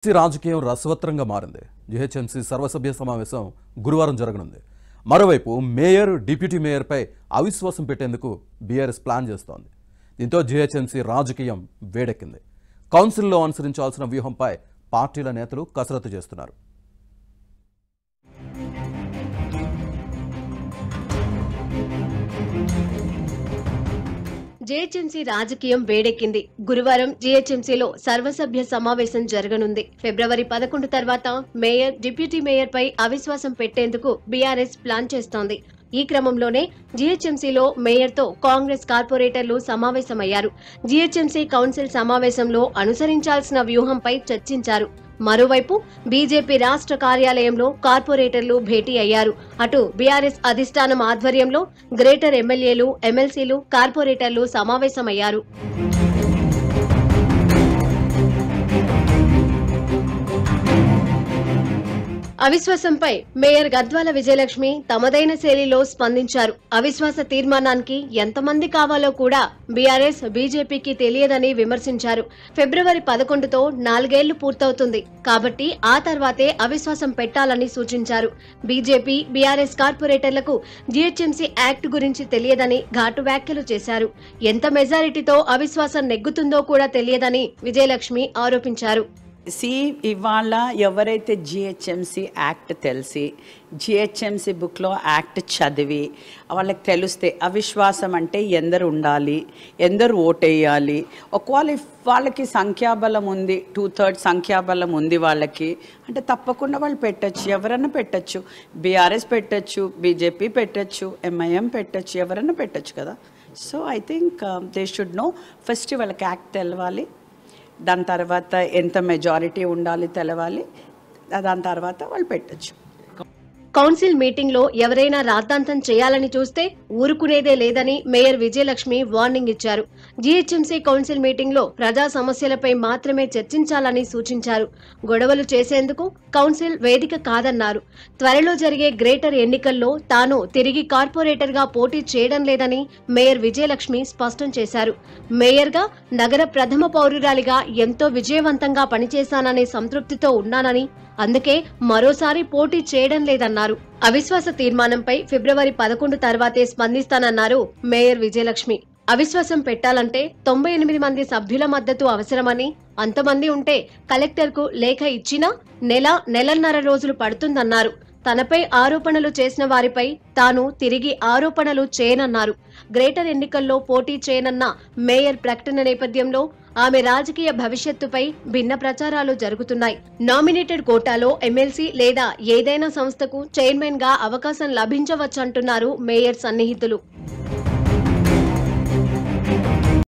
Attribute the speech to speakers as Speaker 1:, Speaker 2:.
Speaker 1: రాజకీయం రసవత్రంగా మారింది. జీహెచ్ఎంసీ సర్వసభ్య సమావేశం గురువారం జరగనుంది. మరోవైపు మేయర్, డిప్యూటీ మేయర్పై అవిశ్వాసం పెట్టేందుకు బీఆర్ఎస్ ప్లాన్ చేస్తోంది. దీంతో జీహెచ్ఎంసీ రాజకీయం వేడెక్కింది. కౌన్సిల్లో అనుసరించాల్సిన వ్యూహంపై పార్టీల నేతలు కసరత్తు చేస్తున్నారు.
Speaker 2: జీహెచ్ఎంసీ రాజకీయం వేడెక్కింది. గురువారం జీహెచ్ఎంసీలో సర్వసభ్య సమావేశం జరగనుంది. ఫిబ్రవరి 11 తర్వాత మేయర్, డిప్యూటీ మేయర్ పై అవిశ్వాసం పెట్టేందుకు బీఆర్ఎస్ ప్లాన్ చేస్తోంది. ఈ క్రమంలోనే జీహెచ్ఎంసీలో మేయర్తో కాంగ్రెస్ కార్పొరేటర్లు సమావేశమయ్యారు. జీహెచ్ఎంసీ కౌన్సిల్ సమావేశంలో అనుసరించాల్సిన వ్యూహంపై చర్చించారు. మరోవైపు బీజేపీ రాష్ట్ర కార్యాలయంలో కార్పొరేటర్లు భేటీ అయ్యారు. అటు బీఆర్ఎస్ అధిష్టానం ఆధ్వర్యంలో గ్రేటర్ ఎమ్మెల్యేలు, ఎమ్మెల్సీలు, కార్పొరేటర్లు సమావేశమయ్యారు. అవిశ్వాసంపై మేయర్ గద్వాల విజయలక్ష్మి తమదైన శైలిలో స్పందించారు. అవిశ్వాస తీర్మానానికి ఎంతమంది కావాలో కూడా బీఆర్ఎస్, బీజేపీకి తెలియదని విమర్శించారు. ఫిబ్రవరి 11తో 4 ఏళ్లు పూర్తవుతుంది కాబట్టి ఆ తర్వాతే అవిశ్వాసం పెట్టాలని సూచించారు. బీజేపీ, బీఆర్ఎస్ కార్పొరేటర్లకు జీహెచ్ఎంసీ యాక్ట్ గురించి తెలియదని ఘాటు వ్యాఖ్యలు చేశారు. ఎంత మెజారిటీతో అవిశ్వాసం నెగ్గుతుందో కూడా తెలియదని విజయలక్ష్మి ఆరోపించారు.
Speaker 3: ఇవాళ ఎవరైతే జిహెచ్ఎంసీ యాక్ట్ తెలిసి జిహెచ్ఎంసీ బుక్లో యాక్ట్ చదివి వాళ్ళకి తెలిస్తే అవిశ్వాసం అంటే ఎందరు ఉండాలి, ఎందరు ఓటేయాలి, ఒకవేళ వాళ్ళకి సంఖ్యాబలం ఉంది, 2/3 సంఖ్యాబలం ఉంది వాళ్ళకి అంటే తప్పకుండా వాళ్ళు పెట్టచ్చు, ఎవరన్నా పెట్టచ్చు. బీఆర్ఎస్ పెట్టచ్చు, బీజేపీ పెట్టచ్చు, ఎంఐఎం పెట్టచ్చు, ఎవరన్నా పెట్టచ్చు కదా. So I think they should know first వాళ్ళకి యాక్ట్ తెలవాలి, దాని తర్వాత ఎంత మెజారిటీ ఉండాలి తెలవాలి, దాని తర్వాత వాళ్ళు పెట్టచ్చు.
Speaker 2: కౌన్సిల్ మీటింగ్ లో ఎవరైనా రాద్ధాంతం చేయాలని చూస్తే ఊరుకునేదే లేదని మేయర్ విజయలక్ష్మి వార్నింగ్ ఇచ్చారు. జీహెచ్ఎంసీ కౌన్సిల్ మీటింగ్ లో ప్రజా సమస్యలపై మాత్రమే చర్చించాలని సూచించారు. గొడవలు చేసేందుకు కౌన్సిల్ వేదిక కాదన్నారు. త్వరలో జరిగే గ్రేటర్ ఎన్నికల్లో తాను తిరిగి కార్పొరేటర్ గా పోటీ చేయడం లేదని మేయర్ విజయలక్ష్మి స్పష్టం చేశారు. మేయర్ గా నగర ప్రథమ పౌరురాలిగా ఎంతో విజయవంతంగా పనిచేశాననే సంతృప్తితో ఉన్నానని, అందుకే మరోసారి పోటీ చేయడం లేదన్నారు. అవిశ్వాస తీర్మానంపై ఫిబ్రవరి 11 తర్వాతే స్పందిస్తానన్నారు మేయర్ విజయలక్ష్మి. అవిశ్వాసం పెట్టాలంటే 98 మంది సభ్యుల మద్దతు అవసరమని, అంతమంది ఉంటే కలెక్టర్కు లేఖ ఇచ్చినా నెలన్నర రోజులు పడుతుందన్నారు. తనపై ఆరోపణలు చేసిన వారిపై తాను తిరిగి ఆరోపణలు చేయనన్నారు. గ్రేటర్ ఎన్నికల్లో పోటీ చేయనన్న మేయర్ ప్రకటన నేపథ్యంలో ఆమె రాజకీయ భవిష్యత్తుపై భిన్న ప్రచారాలు జరుగుతున్నాయి. నామినేటెడ్ కోటాలో ఎమ్మెల్సీ లేదా ఏదైనా సంస్థకు చైర్మన్ గా అవకాశం లభించవచ్చంటున్నారు మేయర్ సన్నిహితులు.